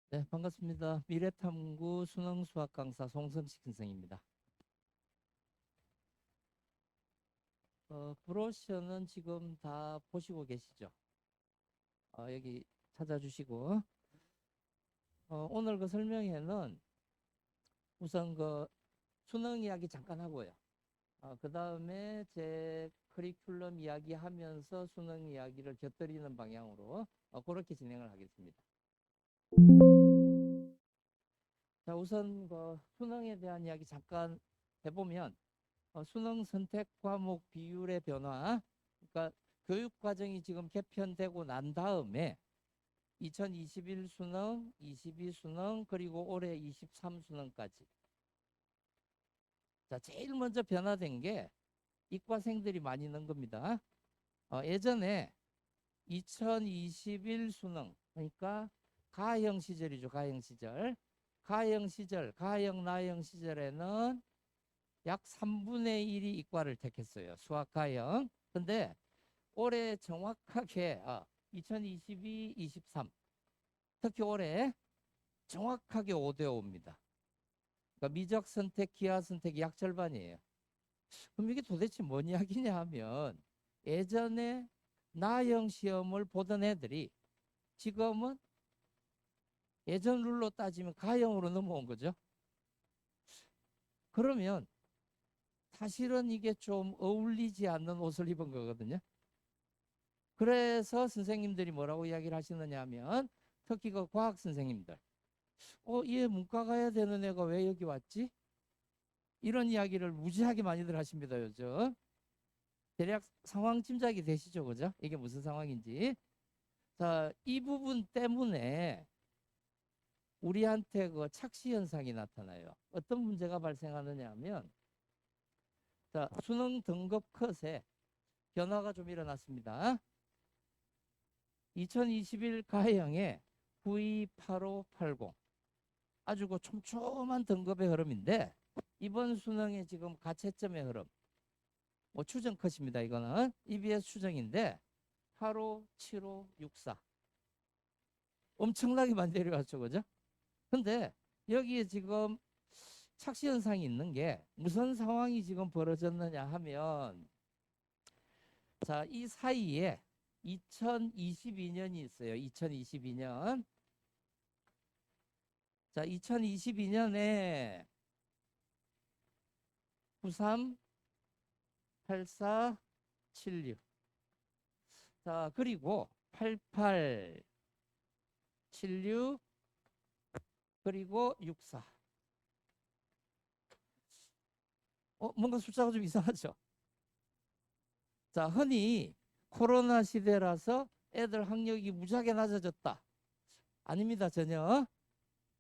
네, 반갑습니다. 미래탐구 수능수학 강사 송성식 선생입니다. 브로셔는 지금 다 보시고 계시죠? 여기 찾아주시고, 오늘 그 설명회는 우선 그 수능 이야기 잠깐 하고요. 그 다음에 제 커리큘럼 이야기 하면서 수능 이야기를 곁들이는 방향으로 그렇게 진행을 하겠습니다. 자, 우선 그 수능에 대한 이야기 잠깐 해보면, 수능 선택 과목 비율의 변화, 그러니까 교육 과정이 지금 개편되고 난 다음에 2021 수능, 22 수능, 그리고 올해 23 수능까지. 자, 제일 먼저 변화된 게 이과생들이 많이 넣은 겁니다. 예전에 2021 수능, 그러니까 가형 시절이죠, 가형 시절. 가형 시절, 가형 나형 시절에는 약 3분의 1이 이과를 택했어요. 수학가형. 근데 올해 정확하게 2022, 23 특히 올해 정확하게 5대5입니다. 그러니까 미적 선택, 기하 선택이 약 절반이에요. 그럼 이게 도대체 뭔 이야기냐 하면 예전에 나형 시험을 보던 애들이 지금은 예전 룰로 따지면 가형으로 넘어온 거죠. 그러면 사실은 이게 좀 어울리지 않는 옷을 입은 거거든요. 그래서 선생님들이 뭐라고 이야기를 하시느냐 하면 특히 그 과학 선생님들 얘 문과 가야 되는 애가 왜 여기 왔지? 이런 이야기를 무지하게 많이들 하십니다. 요즘 대략 상황 짐작이 되시죠, 그죠? 이게 무슨 상황인지. 자, 이 부분 때문에 우리한테 그 착시 현상이 나타나요. 어떤 문제가 발생하느냐 하면, 자, 수능 등급 컷에 변화가 좀 일어났습니다. 2021 가형에 928580 아주 그 촘촘한 등급의 흐름인데 이번 수능에 지금 가채점의 흐름 뭐 추정 컷입니다. 이거는 EBS 추정인데 85, 75, 64 엄청나게 많이 내려갔죠. 그죠? 근데 여기에 지금 착시 현상이 있는 게 무슨 상황이 지금 벌어졌느냐 하면 자, 이 사이에 2022년이 있어요. 2022년. 자, 2022년에 93, 84, 76. 자, 그리고 88, 76, 그리고 64. 뭔가 숫자가 좀 이상하죠? 자, 흔히 코로나 시대라서 애들 학력이 무지하게 낮아졌다. 아닙니다, 전혀.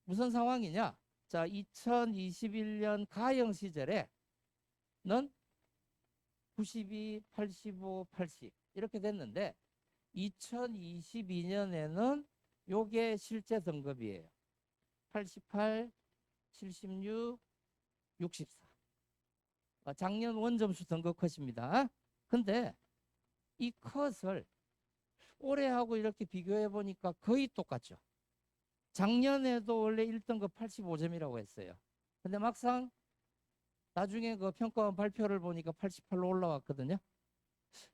무슨 상황이냐? 자, 2021년 가형 시절에는 92, 85, 80 이렇게 됐는데 2022년에는 요게 실제 등급이에요. 88, 76, 64. 작년 원점수 등급 컷입니다. 근데 이 컷을 올해하고 이렇게 비교해 보니까 거의 똑같죠. 작년에도 원래 1등급 85점이라고 했어요. 근데 막상 나중에 그 평가원 발표를 보니까 88로 올라왔거든요.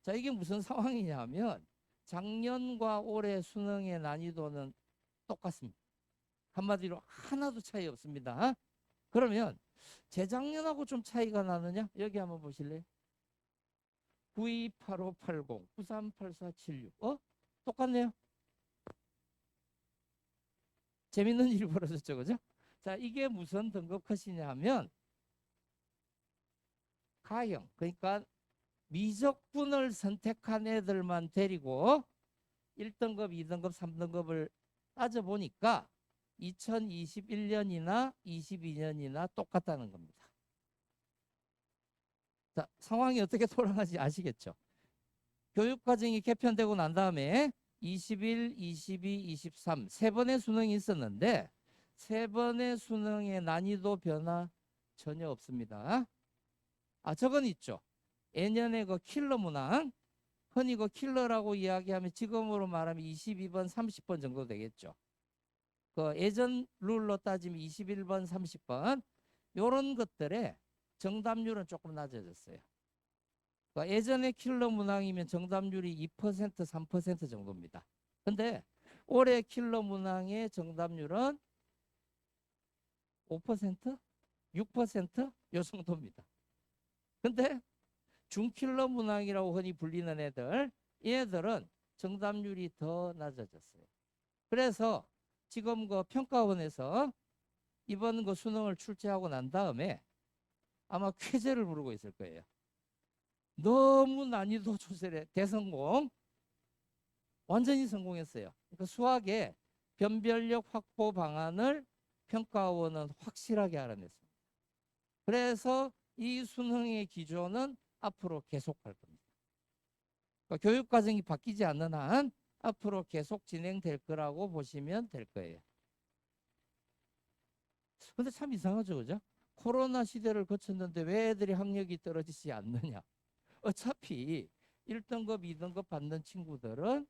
자, 이게 무슨 상황이냐 하면 작년과 올해 수능의 난이도는 똑같습니다. 한마디로 하나도 차이 없습니다. 그러면 재작년하고 좀 차이가 나느냐? 여기 한번 보실래요? 928580, 938476. 똑같네요. 재밌는 일이 벌어졌죠, 그죠? 자, 이게 무슨 등급 컷이냐 하면 가형, 그러니까 미적분을 선택한 애들만 데리고 1등급, 2등급, 3등급을 따져보니까 2021년이나 22년이나 똑같다는 겁니다. 자, 상황이 어떻게 돌아가는지 아시겠죠? 교육과정이 개편되고 난 다음에 21, 22, 23 세 번의 수능이 있었는데 세 번의 수능의 난이도 변화 전혀 없습니다. 저건 있죠. 예년에 그 킬러 문항, 흔히 그 킬러라고 이야기하면 지금으로 말하면 22번, 30번 정도 되겠죠. 그 예전 룰로 따지면 21번, 30번 요런 것들의 정답률은 조금 낮아졌어요. 그러니까 예전에 킬러 문항이면 정답률이 2%, 3% 정도입니다. 근데 올해 킬러 문항의 정답률은 5%, 6%? 요 정도입니다. 근데 중킬러 문항이라고 흔히 불리는 애들, 얘들은 정답률이 더 낮아졌어요. 그래서 지금 그 평가원에서 이번 그 수능을 출제하고 난 다음에 아마 쾌재를 부르고 있을 거예요. 너무 난이도 조절에 대성공, 완전히 성공했어요. 그러니까 수학의 변별력 확보 방안을 평가원은 확실하게 알아냈습니다. 그래서 이 수능의 기조는 앞으로 계속할 겁니다. 그러니까 교육 과정이 바뀌지 않는 한 앞으로 계속 진행될 거라고 보시면 될 거예요. 근데 참 이상하죠, 그죠? 코로나 시대를 거쳤는데 왜 애들이 학력이 떨어지지 않느냐? 어차피 1등급, 2등급 받는 친구들은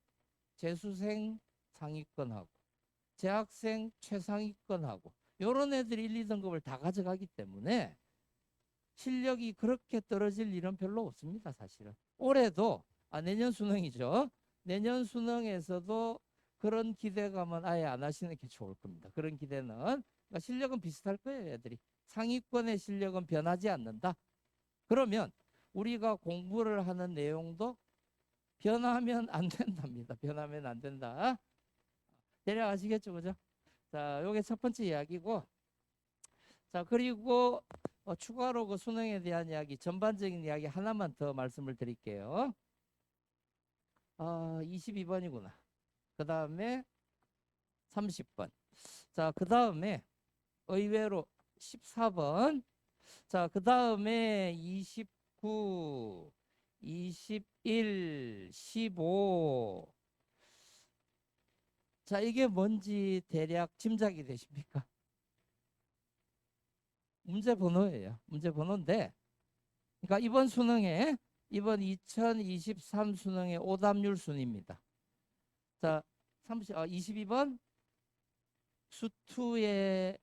재수생 상위권하고 재학생 최상위권하고 이런 애들이 1, 2등급을 다 가져가기 때문에 실력이 그렇게 떨어질 일은 별로 없습니다. 사실은 올해도 내년 수능이죠. 내년 수능에서도 그런 기대감은 아예 안 하시는 게 좋을 겁니다. 그런 기대는 그러니까 실력은 비슷할 거예요. 애들이 상위권의 실력은 변하지 않는다. 그러면 우리가 공부를 하는 내용도 변하면 안 된답니다. 변하면 안 된다. 대략 아시겠죠, 그죠? 자, 요게 첫 번째 이야기고, 자, 그리고 추가로 그 수능에 대한 이야기, 전반적인 이야기 하나만 더 말씀을 드릴게요. 22번이구나. 그 다음에 30번. 자, 그 다음에 의외로 14번. 자, 그 다음에 29, 21, 15. 자, 이게 뭔지 대략 짐작이 되십니까? 문제 번호예요. 문제 번호인데, 그러니까 이번 수능에 이번 2023 수능의 오답률 순입니다. 자, 22번 수투의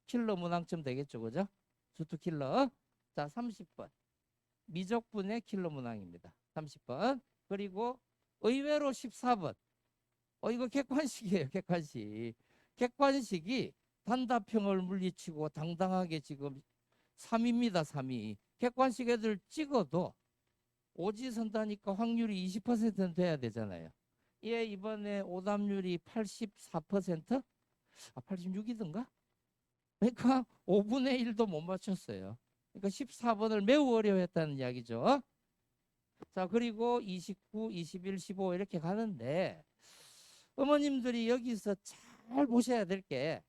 킬러 문항점 되겠죠, 그죠? 수투 킬러. 자, 30번 미적분의 킬러 문항입니다. 30번. 그리고 의외로 14번. 이거 객관식이에요, 객관식. 객관식이 단답형을 물리치고 당당하게 지금 3입니다, 3위. 객관식 애들 찍어도 오지선다니까 확률이 20%는 돼야 되잖아요. 얘 이번에 오답률이 84%? 86이던가? 그러니까 5분의 1도 못 맞췄어요. 그러니까 14번을 매우 어려워했다는 이야기죠. 자, 그리고 29, 21, 15 이렇게 가는데 어머님들이 여기서 잘 보셔야 될 게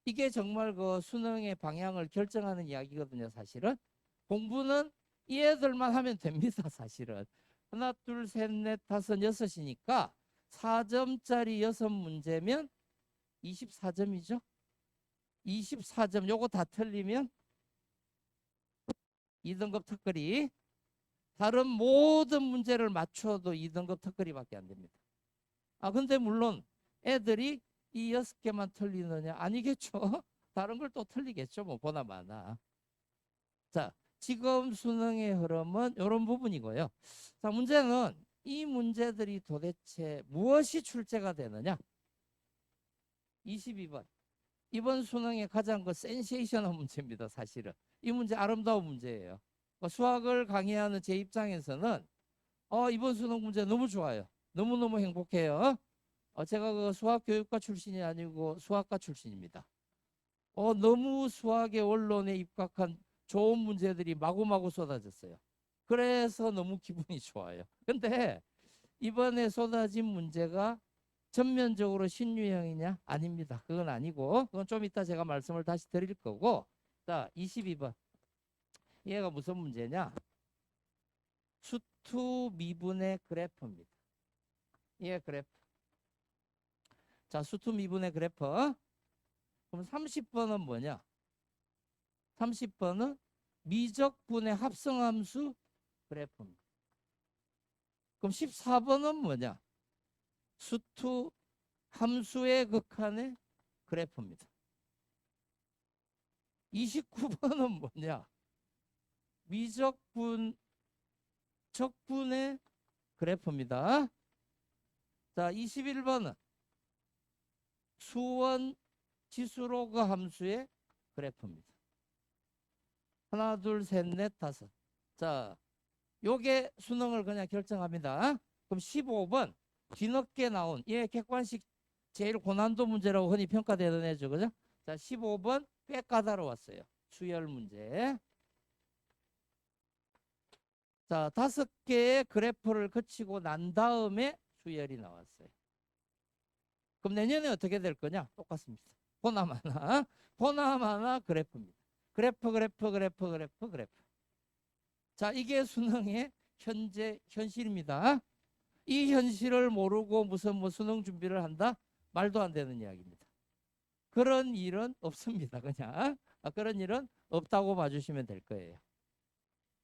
이게 정말 그 수능의 방향을 결정하는 이야기거든요, 사실은. 공부는 이 애들만 하면 됩니다, 사실은. 하나, 둘, 셋, 넷, 다섯, 여섯이니까 4점짜리 6문제면 24점이죠. 24점 요거 다 틀리면 2등급 턱걸이. 다른 모든 문제를 맞춰도 2등급 턱걸이밖에 안 됩니다. 근데 물론 애들이 이 6개만 틀리느냐? 아니겠죠. 다른 걸 또 틀리겠죠. 뭐 보나 마나. 자, 지금 수능의 흐름은 이런 부분이고요. 자, 문제는 이 문제들이 도대체 무엇이 출제가 되느냐? 22번. 이번 수능의 가장 그 센세이션한 문제입니다. 사실은. 이 문제 아름다운 문제예요. 수학을 강의하는 제 입장에서는 이번 수능 문제 너무 좋아요. 너무너무 행복해요. 제가 그 수학교육과 출신이 아니고 수학과 출신입니다. 너무 수학의 원론에 입각한 좋은 문제들이 마구마구 쏟아졌어요. 그래서 너무 기분이 좋아요. 근데 이번에 쏟아진 문제가 전면적으로 신유형이냐? 아닙니다. 그건 아니고 그건 좀 이따 제가 말씀을 다시 드릴 거고. 자, 22번. 얘가 무슨 문제냐? 수투 미분의 그래프입니다. 얘 그래프. 자, 수투 미분의 그래프. 그럼 30번은 뭐냐? 30번은 미적분의 합성함수 그래프입니다. 그럼 14번은 뭐냐? 수투 함수의 극한의 그래프입니다. 29번은 뭐냐? 미적분, 적분의 그래프입니다. 자, 21번은 수원 지수로그 함수의 그래프입니다. 하나, 둘, 셋, 넷, 다섯. 자, 요게 수능을 그냥 결정합니다. 그럼 15번 뒤늦게 나온 얘 객관식 제일 고난도 문제라고 흔히 평가되는 애죠. 그죠? 자, 15번 빽까다로 왔어요. 수열 문제. 자, 5개의 그래프를 거치고 난 다음에 수열이 나왔어요. 그럼 내년에 어떻게 될 거냐? 똑같습니다. 보나마나 보나마나 그래프입니다. 그래프 그래프 그래프 그래프 그래프. 자, 이게 수능의 현재 현실입니다. 이 현실을 모르고 무슨 뭐 수능 준비를 한다? 말도 안 되는 이야기입니다. 그런 일은 없습니다. 그냥 그런 일은 없다고 봐주시면 될 거예요.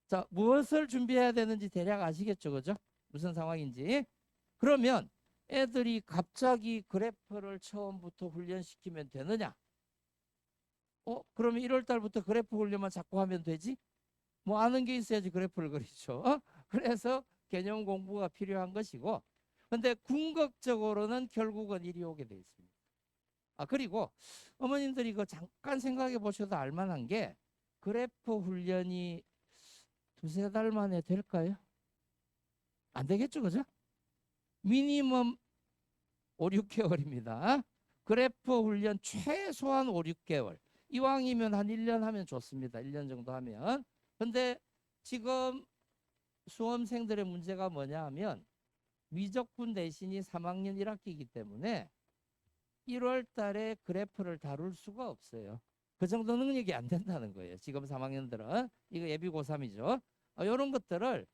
자, 무엇을 준비해야 되는지 대략 아시겠죠? 그죠? 무슨 상황인지. 그러면 애들이 갑자기 그래프를 처음부터 훈련시키면 되느냐? 그러면 1월 달부터 그래프 훈련만 자꾸 하면 되지? 뭐 아는 게 있어야지 그래프를 그리죠. 그래서 개념 공부가 필요한 것이고, 근데 궁극적으로는 결국은 이리 오게 돼 있습니다. 그리고 어머님들이 이거 잠깐 생각해 보셔도 알만한 게, 그래프 훈련이 2~3달 만에 될까요? 안 되겠죠, 그죠? 미니멈 5~6개월입니다. 그래프 훈련 최소한 5~6개월. 이왕이면 한 1년 하면 좋습니다. 1년 정도 하면. 근데 지금 수험생들의 문제가 뭐냐 하면, 미적분 내신이 3학년 1학기이기 때문에 1월 달에 그래프를 다룰 수가 없어요. 그 정도 능력이 안 된다는 거예요. 지금 3학년들은. 이거 예비 고3이죠. 이런 것들을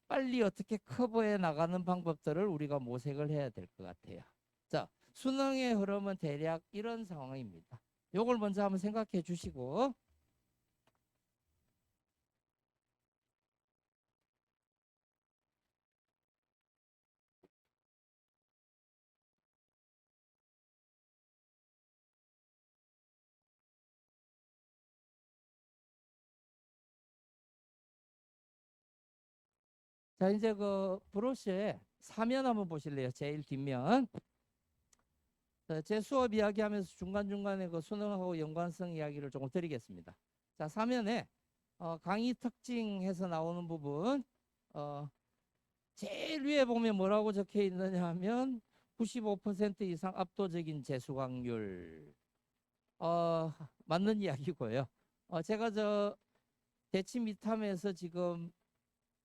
빨리 어떻게 커버해 나가는 방법들을 우리가 모색을 해야 될 것 같아요. 자, 수능의 흐름은 대략 이런 상황입니다. 요걸 먼저 한번 생각해 주시고, 자, 이제 그 브로셔에 사면 한번 보실래요? 제일 뒷면. 제 수업 이야기하면서 중간중간에 그 수능하고 연관성 이야기를 조금 드리겠습니다. 자, 사면에 강의 특징에서 나오는 부분, 제일 위에 보면 뭐라고 적혀 있느냐 하면 95% 이상 압도적인 재수강률. 맞는 이야기고요. 제가 대치 미탐에서 지금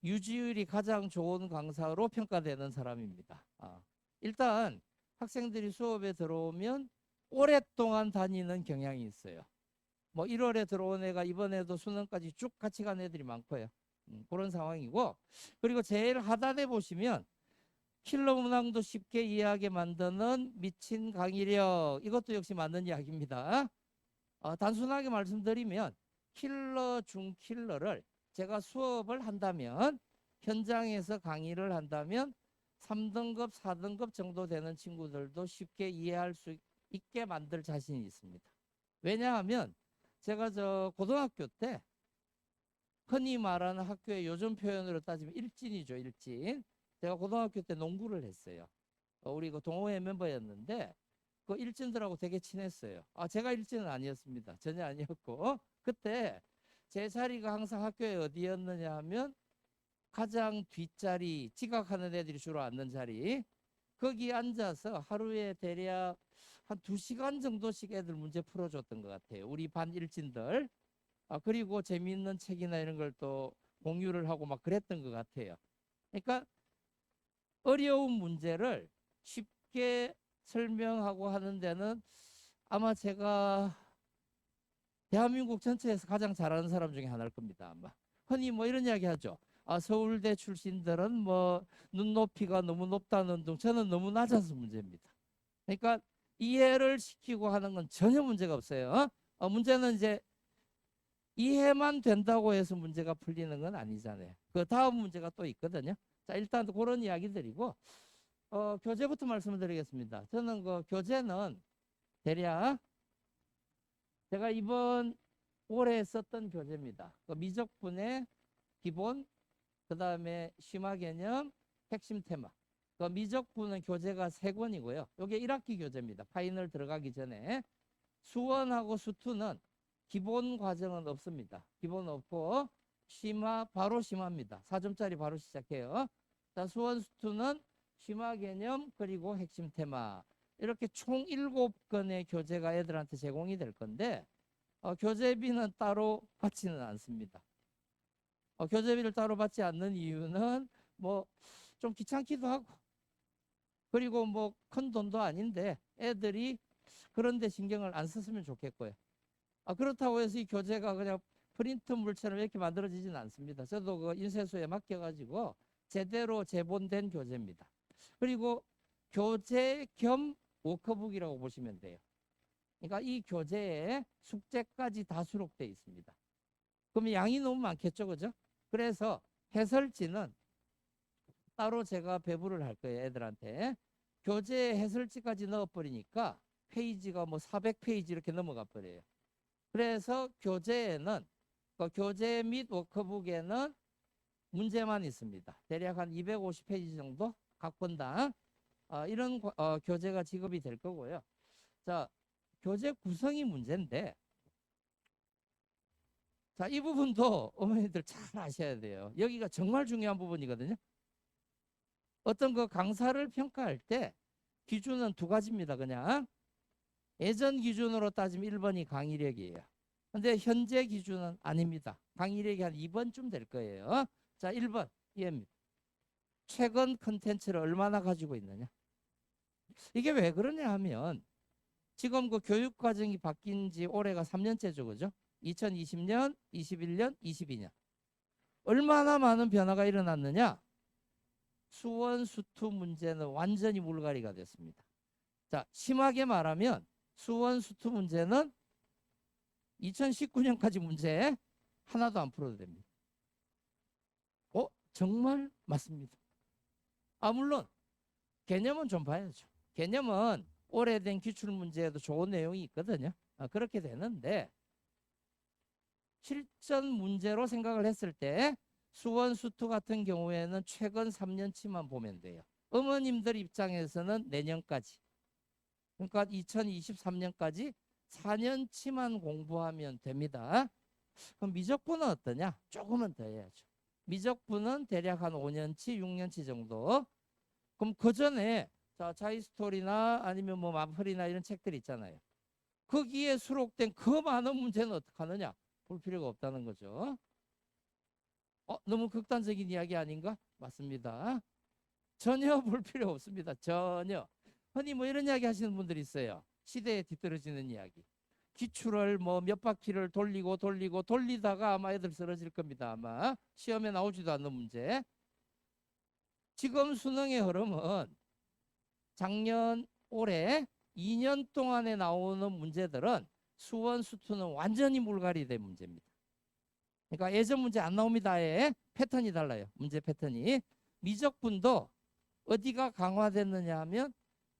유지율이 가장 좋은 강사로 평가되는 사람입니다. 일단 학생들이 수업에 들어오면 오랫동안 다니는 경향이 있어요. 뭐 1월에 들어온 애가 이번에도 수능까지 쭉 같이 간 애들이 많고요. 그런 상황이고, 그리고 제일 하단에 보시면 킬러 문항도 쉽게 이해하게 만드는 미친 강의력, 이것도 역시 맞는 이야기입니다. 단순하게 말씀드리면 킬러 중 킬러를 제가 수업을 한다면, 현장에서 강의를 한다면 3등급, 4등급 정도 되는 친구들도 쉽게 이해할 수 있게 만들 자신이 있습니다. 왜냐하면 제가 고등학교 때 흔히 말하는 학교의 요즘 표현으로 따지면 일진이죠, 일진. 제가 고등학교 때 농구를 했어요. 우리 그 동호회 멤버였는데 그 일진들하고 되게 친했어요. 제가 일진은 아니었습니다. 전혀 아니었고, 그때 제 자리가 항상 학교에 어디였느냐 하면 가장 뒷자리, 지각하는 애들이 주로 앉는 자리, 거기 앉아서 하루에 대략 한 2시간 정도씩 애들 문제 풀어줬던 것 같아요. 우리 반 일진들. 그리고 재미있는 책이나 이런 걸 또 공유를 하고 막 그랬던 것 같아요. 그러니까 어려운 문제를 쉽게 설명하고 하는 데는 아마 제가 대한민국 전체에서 가장 잘하는 사람 중에 하나일 겁니다. 아마 흔히 뭐 이런 이야기 하죠. 서울대 출신들은 뭐 눈높이가 너무 높다는 등, 저는 너무 낮아서 문제입니다. 그러니까 이해를 시키고 하는 건 전혀 문제가 없어요. 문제는 이제 이해만 된다고 해서 문제가 풀리는 건 아니잖아요. 그 다음 문제가 또 있거든요. 자, 일단 그런 이야기들이고, 교재부터 말씀을 드리겠습니다. 저는 그 교재는 대략 제가 이번 올해 썼던 교재입니다. 그 미적분의 기본, 그 다음에 심화 개념, 핵심 테마. 그 미적분은 교재가 3권이고요. 이게 1학기 교재입니다. 파이널 들어가기 전에. 수원하고 수투는 기본 과정은 없습니다. 기본 없고 심화 바로 심화입니다. 4점짜리 바로 시작해요. 자, 수원 수투는 심화 개념 그리고 핵심 테마. 이렇게 총 7권의 교재가 애들한테 제공이 될 건데 교재비는 따로 받지는 않습니다. 교재비를 따로 받지 않는 이유는 뭐 좀 귀찮기도 하고 그리고 뭐 큰 돈도 아닌데 애들이 그런데 신경을 안 썼으면 좋겠고요. 그렇다고 해서 이 교재가 그냥 프린트 물처럼 이렇게 만들어지지는 않습니다. 저도 그 인쇄소에 맡겨가지고 제대로 제본된 교재입니다. 그리고 교재 겸 워크북이라고 보시면 돼요. 그러니까 이 교재에 숙제까지 다 수록되어 있습니다. 그러면 양이 너무 많겠죠, 그죠? 그래서 해설지는 따로 제가 배부를 할 거예요, 애들한테. 교재에 해설지까지 넣어버리니까 페이지가 뭐 400페이지 이렇게 넘어가 버려요. 그래서 교재에는 교재 및 워크북에는 문제만 있습니다. 대략 한 250페이지 정도 각 권당 이런 교재가 지급이 될 거고요. 자, 교재 구성이 문제인데 자, 이 부분도 어머니들 잘 아셔야 돼요. 여기가 정말 중요한 부분이거든요. 어떤 그 강사를 평가할 때 기준은 2가지입니다. 그냥 예전 기준으로 따지면 1번이 강의력이에요. 근데 현재 기준은 아닙니다. 강의력이 한 2번쯤 될 거예요. 자, 1번 이해입니다. 최근 컨텐츠를 얼마나 가지고 있느냐. 이게 왜 그러냐 하면 지금 그 교육 과정이 바뀐 지 올해가 3년째죠. 그죠? 2020년, 21년, 22년. 얼마나 많은 변화가 일어났느냐? 수원, 수투 문제는 완전히 물갈이가 됐습니다. 자, 심하게 말하면 수원, 수투 문제는 2019년까지 문제 하나도 안 풀어도 됩니다. 정말 맞습니다. 물론 개념은 좀 봐야죠. 개념은 오래된 기출문제에도 좋은 내용이 있거든요. 그렇게 되는데 실전 문제로 생각을 했을 때 수원, 수투 같은 경우에는 최근 3년치만 보면 돼요. 어머님들 입장에서는 내년까지, 그러니까 2023년까지 4년치만 공부하면 됩니다. 그럼 미적분은 어떠냐? 조금은 더 해야죠. 미적분은 대략 한 5년치, 6년치 정도. 그럼 그 전에 자이스토리나 아니면 뭐 마플이나 이런 책들 있잖아요. 거기에 수록된 그 많은 문제는 어떻게 하느냐? 볼 필요가 없다는 거죠. 너무 극단적인 이야기 아닌가? 맞습니다. 전혀 볼 필요 없습니다. 전혀. 흔히 뭐 이런 이야기 하시는 분들이 있어요. 시대에 뒤떨어지는 이야기. 기출을 뭐 몇 바퀴를 돌리다가 아마 애들 쓰러질 겁니다. 아마 시험에 나오지도 않는 문제. 지금 수능의 흐름은 작년 올해 2년 동안에 나오는 문제들은 수원 수투는 완전히 물갈이된 문제입니다. 그러니까 예전 문제 안 나옵니다. 아예 패턴이 달라요. 문제 패턴이. 미적분도 어디가 강화됐느냐 하면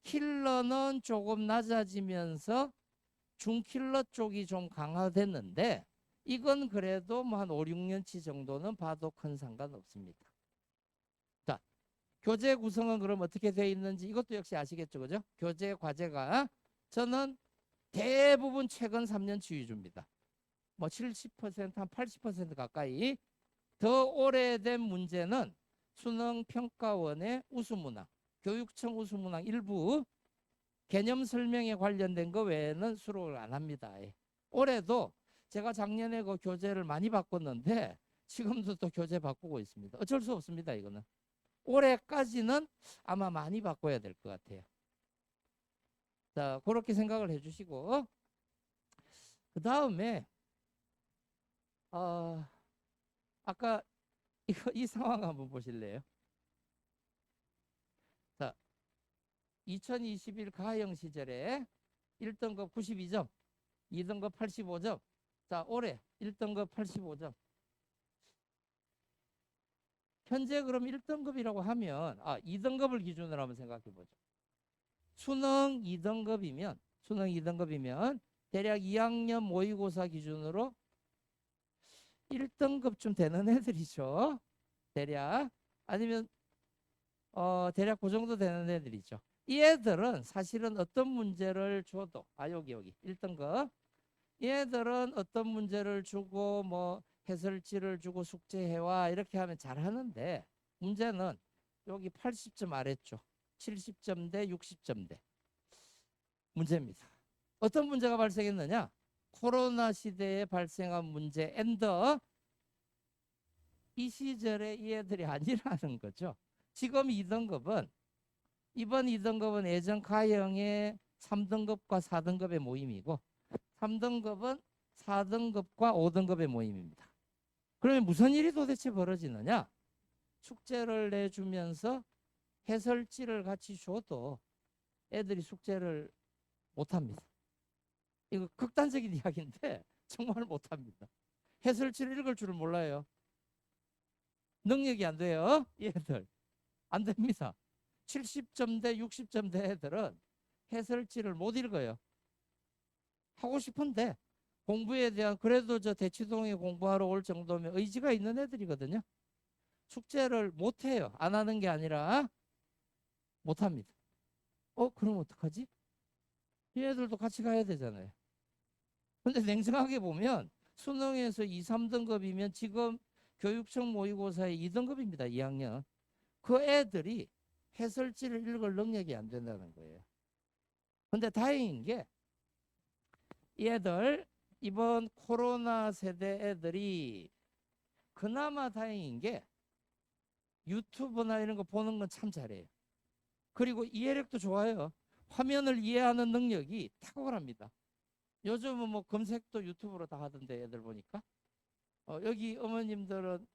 킬러는 조금 낮아지면서 중킬러 쪽이 좀 강화됐는데 이건 그래도 뭐 한 5, 6년치 정도는 봐도 큰 상관없습니다. 자, 교재 구성은 그럼 어떻게 되어 있는지 이것도 역시 아시겠죠. 그죠? 교재 과제가 저는 대부분 최근 3년치 위주입니다. 뭐 70%, 한 80% 가까이. 더 오래된 문제는 수능평가원의 우수문항, 교육청 우수문항 일부 개념 설명에 관련된 거 외에는 수록을 안 합니다. 올해도 제가 작년에 그 교재를 많이 바꿨는데 지금도 또 교재 바꾸고 있습니다. 어쩔 수 없습니다. 이거는. 올해까지는 아마 많이 바꿔야 될 것 같아요. 자, 그렇게 생각을 해주시고 그 다음에 아까 이 상황 한번 보실래요? 자, 2021 가형 시절에 1등급 92점, 2등급 85점. 자, 올해 1등급 85점. 현재 그럼 1등급이라고 하면 2등급을 기준으로 한번 생각해 보죠. 수능 2등급이면 수능 2등급이면 대략 2학년 모의고사 기준으로 1등급쯤 되는 애들이죠. 대략. 아니면 대략 그 정도 되는 애들이죠. 이 애들은 사실은 어떤 문제를 줘도 여기 1등급 이 애들은 어떤 문제를 주고 뭐 해설지를 주고 숙제해와 이렇게 하면 잘하는데 문제는 여기 80점 아랬죠. 70점 대 60점 대 문제입니다. 어떤 문제가 발생했느냐? 코로나 시대에 발생한 문제 앤더 이 시절에 이 애들이 아니라는 거죠. 지금 2등급은 이번 2등급은 예전 가형의 3등급과 4등급의 모임이고 3등급은 4등급과 5등급의 모임입니다. 그러면 무슨 일이 도대체 벌어지느냐? 숙제를 내주면서 해설지를 같이 줘도 애들이 숙제를 못합니다. 이거 극단적인 이야기인데 정말 못합니다. 해설지를 읽을 줄을 몰라요. 능력이 안 돼요. 얘들 안 됩니다. 70점 대 60점 대 애들은 해설지를 못 읽어요. 하고 싶은데 공부에 대한 그래도 저 대치동에 공부하러 올 정도면 의지가 있는 애들이거든요. 숙제를 못 해요. 안 하는 게 아니라 못 합니다. 그럼 어떡하지? 이 애들도 같이 가야 되잖아요. 근데 냉정하게 보면 수능에서 2, 3등급이면 지금 교육청 모의고사의 2등급입니다. 2학년. 그 애들이 해설지를 읽을 능력이 안 된다는 거예요. 근데 다행인 게 얘들 이번 코로나 세대 애들이 그나마 다행인 게 유튜브나 이런 거 보는 건 참 잘해요. 그리고 이해력도 좋아요. 화면을 이해하는 능력이 탁월합니다. 요즘은 뭐 검색도 유튜브로 다 하던데 애들 보니까 여기 어머님들은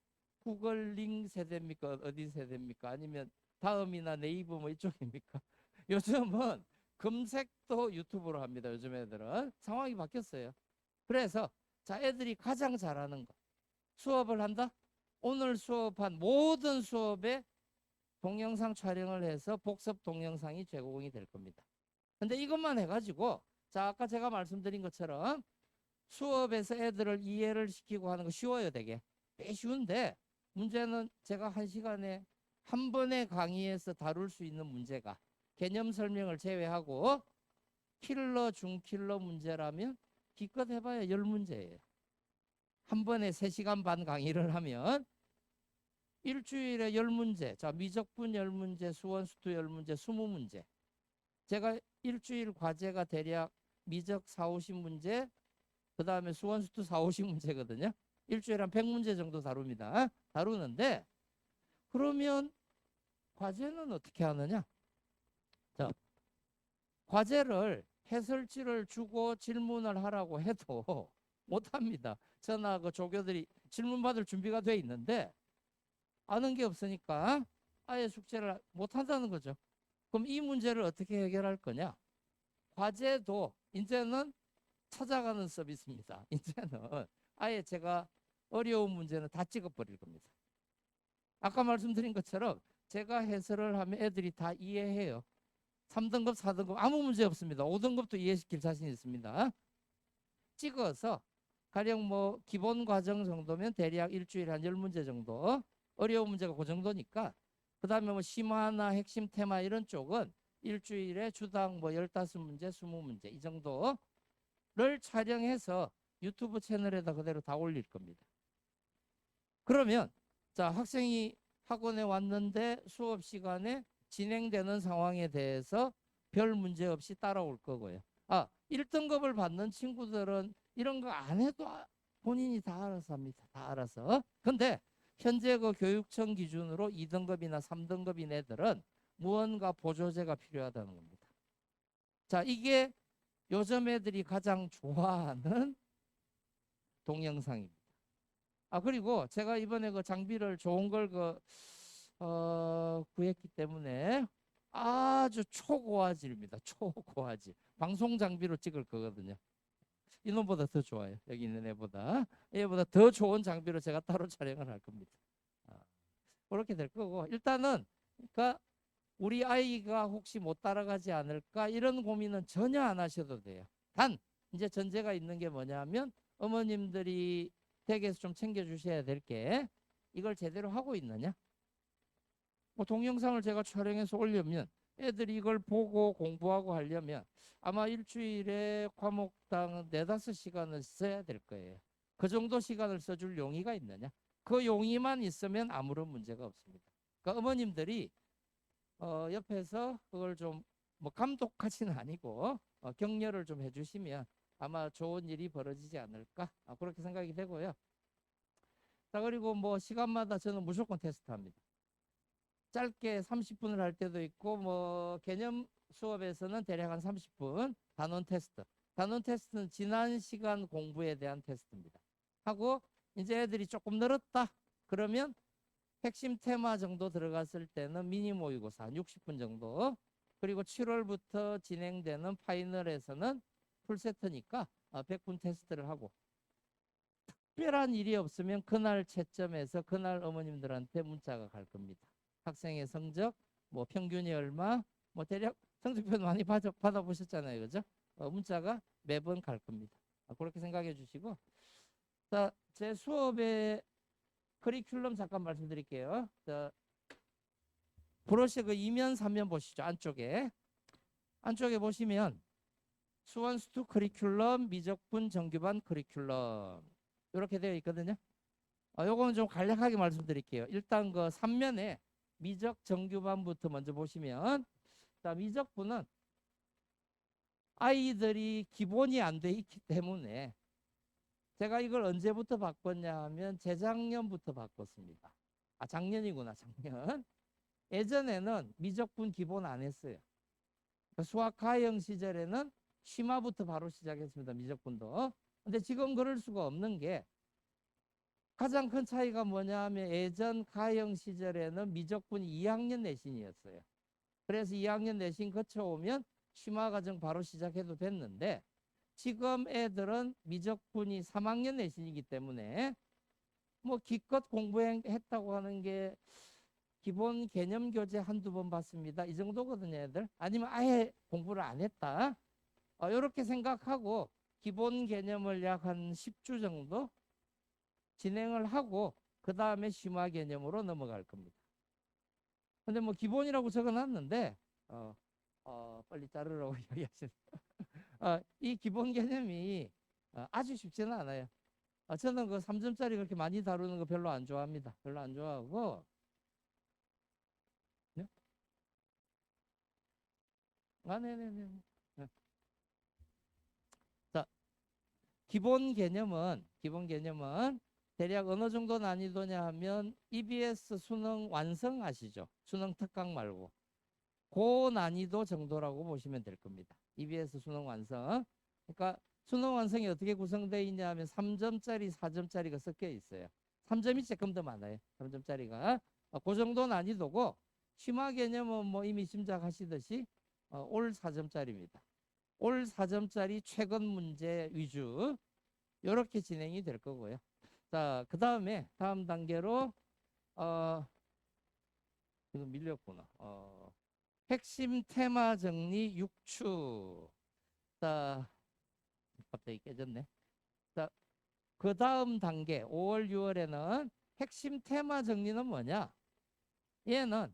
구글링 세대입니까? 어디 세대입니까? 아니면 다음이나 네이버 뭐 이쪽입니까? 요즘은 검색도 유튜브로 합니다. 요즘 애들은 상황이 바뀌었어요. 그래서 자 애들이 가장 잘하는 거 수업을 한다. 오늘 수업한 모든 수업에 동영상 촬영을 해서 복습 동영상이 제공이 될 겁니다. 근데 이것만 해가지고 자 아까 제가 말씀드린 것처럼 수업에서 애들을 이해를 시키고 하는 거 쉬워요. 되게 쉬운데 문제는 제가 1시간에 한 번의 강의에서 다룰 수 있는 문제가 개념 설명을 제외하고 킬러 중킬러 문제라면 기껏 해봐야 10문제예요. 한 번에 3시간 반 강의를 하면 일주일에 10문제, 자 미적분 10문제, 수원수투 10문제, 20문제. 제가 일주일 과제가 대략 미적 4, 50문제, 그 다음에 수원수투 4, 50문제거든요. 일주일에 한 100문제 정도 다룹니다. 다루는데 그러면 과제는 어떻게 하느냐? 자, 과제를 해설지를 주고 질문을 하라고 해도 못합니다. 저나 그 조교들이 질문 받을 준비가 돼 있는데 아는 게 없으니까 아예 숙제를 못한다는 거죠. 그럼 이 문제를 어떻게 해결할 거냐? 과제도 이제는 찾아가는 서비스입니다. 이제는 아예 제가 어려운 문제는 다 찍어버릴 겁니다. 아까 말씀드린 것처럼 제가 해설을 하면 애들이 다 이해해요. 3등급, 4등급 아무 문제 없습니다. 5등급도 이해시킬 자신 있습니다. 찍어서 가령 뭐 기본 과정 정도면 대략 일주일에 한 10문제 정도 어려운 문제가 그 정도니까 그 다음에 뭐 심화나 핵심 테마 이런 쪽은 일주일에 주당 뭐 15문제, 20문제 이 정도를 촬영해서 유튜브 채널에다 그대로 다 올릴 겁니다. 그러면 자 학생이 학원에 왔는데 수업 시간에 진행되는 상황에 대해서 별 문제 없이 따라올 거고요. 1등급을 받는 친구들은 이런 거 안 해도 본인이 다 알아서 합니다. 다 알아서. 근데 현재 그 교육청 기준으로 2등급이나 3등급인 애들은 무언가 보조제가 필요하다는 겁니다. 자, 이게 요즘 애들이 가장 좋아하는 동영상입니다. 그리고 제가 이번에 그 장비를 좋은 걸 구했기 때문에 아주 초고화질입니다. 초고화질. 방송 장비로 찍을 거거든요. 이놈보다 더 좋아요. 여기 있는 애보다. 얘보다 더 좋은 장비로 제가 따로 촬영을 할 겁니다. 그렇게 될 거고 일단은 그러니까 우리 아이가 혹시 못 따라가지 않을까 이런 고민은 전혀 안 하셔도 돼요. 단 이제 전제가 있는 게 뭐냐면 어머님들이 댁에서 좀 챙겨주셔야 될 게 이걸 제대로 하고 있느냐. 뭐 동영상을 제가 촬영해서 올려면 애들이 이걸 보고 공부하고 하려면 아마 일주일에 과목당 4~5시간을 써야 될 거예요. 그 정도 시간을 써줄 용의가 있느냐. 그 용의만 있으면 아무런 문제가 없습니다. 그러니까 어머님들이 옆에서 그걸 좀 뭐 감독하지는 아니고 격려를 좀 해주시면 아마 좋은 일이 벌어지지 않을까 그렇게 생각이 되고요. 자, 그리고 뭐 시간마다 저는 무조건 테스트합니다. 짧게 30분을 할 때도 있고 뭐 개념 수업에서는 대략 한 30분 단원 테스트. 단원 테스트는 지난 시간 공부에 대한 테스트입니다. 하고 이제 애들이 조금 늘었다. 그러면 핵심 테마 정도 들어갔을 때는 미니 모의고사 60분 정도. 그리고 7월부터 진행되는 파이널에서는 풀세트니까 100분 테스트를 하고 특별한 일이 없으면 그날 채점해서 그날 어머님들한테 문자가 갈 겁니다. 학생의 성적, 뭐 평균이 얼마, 뭐 대략 성적표 많이 받아보셨잖아요, 그죠? 문자가 매번 갈 겁니다. 그렇게 생각해 주시고, 자, 제 수업의 커리큘럼 잠깐 말씀드릴게요. 자, 브로셔 그 2면, 3면 보시죠. 안쪽에 보시면 수원수투 커리큘럼, 미적분 정규반 커리큘럼 이렇게 되어 있거든요. 요거는 좀 간략하게 말씀드릴게요. 일단 그 3면에 미적 정규반부터 먼저 보시면, 자, 미적분은 아이들이 기본이 안 돼 있기 때문에 제가 이걸 언제부터 바꿨냐 하면 재작년부터 바꿨습니다. 작년이구나, 작년. 예전에는 미적분 기본 안 했어요. 수학 가형 시절에는 심화부터 바로 시작했습니다. 미적분도. 근데 지금 그럴 수가 없는 게 가장 큰 차이가 뭐냐 하면 예전 가형 시절에는 미적분이 2학년 내신이었어요. 그래서 2학년 내신 거쳐오면 심화 과정 바로 시작해도 됐는데 지금 애들은 미적분이 3학년 내신이기 때문에 뭐 기껏 공부했다고 하는 게 기본 개념 교재 한두 번 봤습니다. 이 정도거든요, 애들. 아니면 아예 공부를 안 했다. 이렇게 생각하고 기본 개념을 약 한 10주 정도 진행을 하고 그 다음에 심화 개념으로 넘어갈 겁니다. 근데 뭐 기본이라고 적어놨는데 빨리 자르라고 이야기하시는 이 기본 개념이 아주 쉽지는 않아요. 저는 그 3점짜리 그렇게 많이 다루는 거 별로 안 좋아합니다. 별로 안 좋아하고 네? 네네네. 네. 자, 기본 개념은 대략 어느 정도 난이도냐 하면 EBS 수능 완성 아시죠? 수능 특강 말고 고 난이도 정도라고 보시면 될 겁니다. EBS 수능 완성. 그러니까 수능 완성이 어떻게 구성되어 있냐 하면 3점짜리, 4점짜리가 섞여 있어요. 3점이 조금 더 많아요. 3점짜리가. 그 정도 난이도고 심화 개념은 뭐 이미 짐작하시듯이 올 4점짜리입니다. 올 4점짜리 최근 문제 위주 이렇게 진행이 될 거고요. 자, 그 다음에 다음 단계로 이거 밀렸구나. 핵심 테마 정리 6추. 자, 갑자기 깨졌네. 자, 그 다음 단계 5월, 6월에는 핵심 테마 정리는 뭐냐? 얘는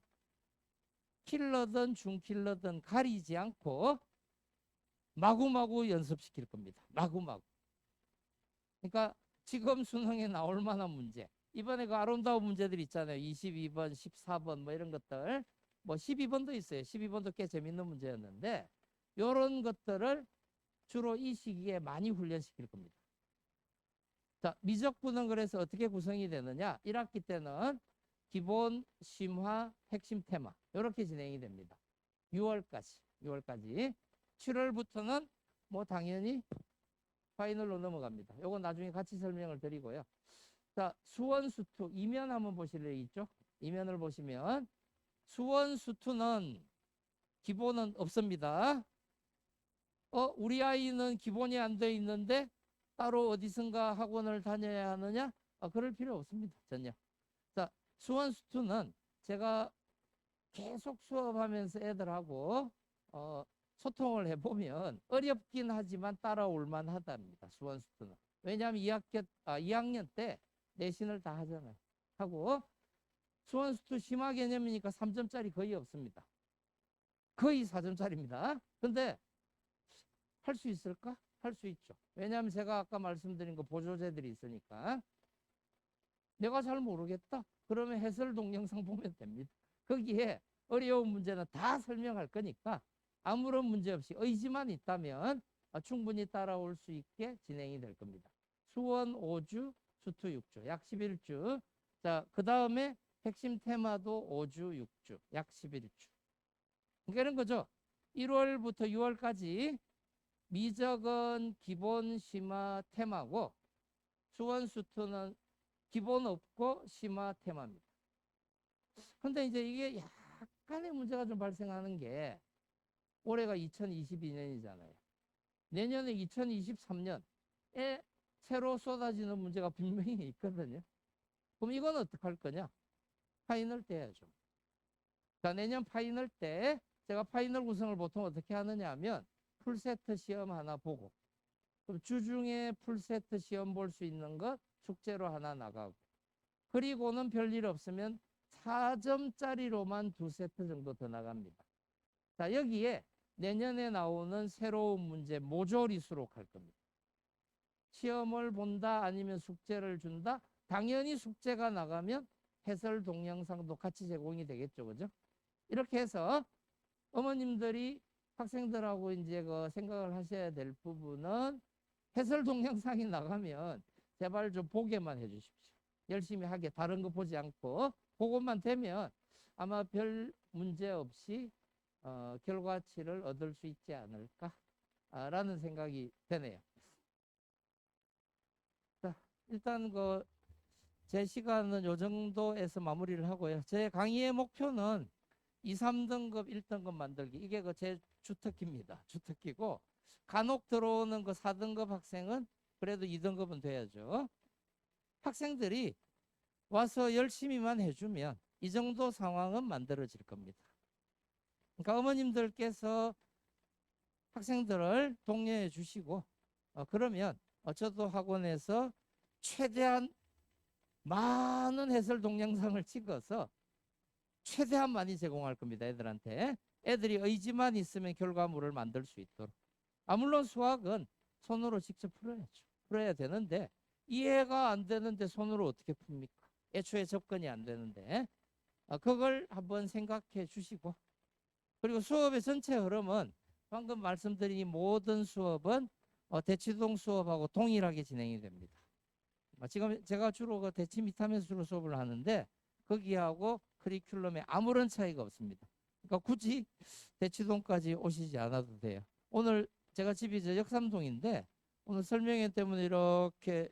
킬러든 중킬러든 가리지 않고 마구마구 연습시킬 겁니다. 마구마구. 그러니까 지금 수능에 나올 만한 문제. 이번에 그 아름다운 문제들 있잖아요. 22번, 14번 뭐 이런 것들. 뭐 12번도 있어요. 12번도 꽤 재밌는 문제였는데 이런 것들을 주로 이 시기에 많이 훈련시킬 겁니다. 자, 미적분은 그래서 어떻게 구성이 되느냐? 1학기 때는 기본, 심화, 핵심 테마 이렇게 진행이 됩니다. 6월까지. 7월부터는 뭐 당연히 파이널로 넘어갑니다. 요건 나중에 같이 설명을 드리고요. 자, 수원수투 2면 한번 보실래요? 있죠? 2면을 보시면 수원수투는 기본은 없습니다. 우리 아이는 기본이 안 돼 있는데 따로 어디선가 학원을 다녀야 하느냐? 그럴 필요 없습니다. 전혀. 자, 수원수투는 제가 계속 수업하면서 애들하고 소통을 해보면 어렵긴 하지만 따라올 만하답니다. 수원수투는. 왜냐하면 2학년 때 내신을 다 하잖아요. 하고 수원수투 심화 개념이니까 3점짜리 거의 없습니다. 거의 4점짜리입니다. 근데 할 수 있을까? 할 수 있죠. 왜냐하면 제가 아까 말씀드린 거 보조제들이 있으니까. 내가 잘 모르겠다. 그러면 해설 동영상 보면 됩니다. 거기에 어려운 문제는 다 설명할 거니까 아무런 문제 없이 의지만 있다면 충분히 따라올 수 있게 진행이 될 겁니다. 수원 5주, 수투 6주, 약 11주. 자, 그 다음에 핵심 테마도 5주, 6주, 약 11주. 이런 거죠. 1월부터 6월까지 미적은 기본 심화 테마고 수원 수투는 기본 없고 심화 테마입니다. 근데 이제 이게 약간의 문제가 좀 발생하는 게 올해가 2022년이잖아요. 내년에 2023년에 새로 쏟아지는 문제가 분명히 있거든요. 그럼 이건 어떻게 할 거냐? 파이널 때 해야죠. 자, 내년 파이널 때 제가 파이널 구성을 보통 어떻게 하느냐 하면 풀세트 시험 하나 보고 그럼 주중에 풀세트 시험 볼 수 있는 것 숙제로 하나 나가고 그리고는 별일 없으면 4점짜리로만 2세트 정도 더 나갑니다. 자, 여기에 내년에 나오는 새로운 문제 모조리 수록할 겁니다. 시험을 본다 아니면 숙제를 준다? 당연히 숙제가 나가면 해설 동영상도 같이 제공이 되겠죠. 그죠? 이렇게 해서 어머님들이 학생들하고 이제 그 생각을 하셔야 될 부분은 해설 동영상이 나가면 제발 좀 보게만 해주십시오. 열심히 하게 다른 거 보지 않고 그것만 되면 아마 별 문제 없이 결과치를 얻을 수 있지 않을까라는 생각이 드네요. 자, 일단 제 시간은 요 정도에서 마무리를 하고요. 제 강의의 목표는 2, 3등급, 1등급 만들기. 이게 제 주특기입니다. 주특기고 간혹 들어오는 4등급 학생은 그래도 2등급은 돼야죠. 학생들이 와서 열심히만 해주면 이 정도 상황은 만들어질 겁니다. 그러니까 어머님들께서 학생들을 독려해 주시고 그러면 저도 학원에서 최대한 많은 해설 동영상을 찍어서 최대한 많이 제공할 겁니다. 애들한테. 애들이 의지만 있으면 결과물을 만들 수 있도록. 물론 수학은 손으로 직접 풀어야죠. 풀어야 되는데 이해가 안 되는데 손으로 어떻게 풉니까? 애초에 접근이 안 되는데 그걸 한번 생각해 주시고 그리고 수업의 전체 흐름은 방금 말씀드린 모든 수업은 대치동 수업하고 동일하게 진행이 됩니다. 지금 제가 주로 대치 미타면수로 수업을 하는데 거기하고 커리큘럼에 아무런 차이가 없습니다. 그러니까 굳이 대치동까지 오시지 않아도 돼요. 오늘 제가 집이 역삼동인데 오늘 설명회 때문에 이렇게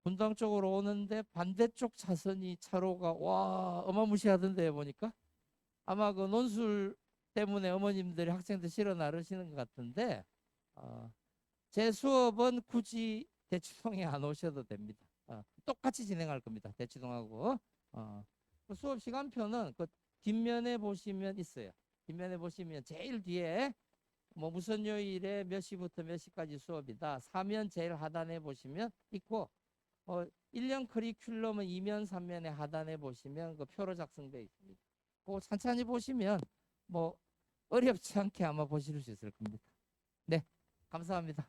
분당 쪽으로 오는데 반대쪽 차선이 차로가 와 어마무시하던데 보니까 아마 논술 때문에 어머님들이 학생들 실어 나르시는 것 같은데 제 수업은 굳이 대치동에 안 오셔도 됩니다. 똑같이 진행할 겁니다. 대치동하고 수업 시간표는 뒷면에 보시면 있어요. 뒷면에 보시면 제일 뒤에 무슨 요일에 몇 시부터 몇 시까지 수업이다. 사면 제일 하단에 보시면 있고 1년 커리큘럼은 2면 3면에 하단에 보시면 표로 작성되어 있습니다. 그거 천천히 보시면 어렵지 않게 아마 보실 수 있을 겁니다. 네, 감사합니다.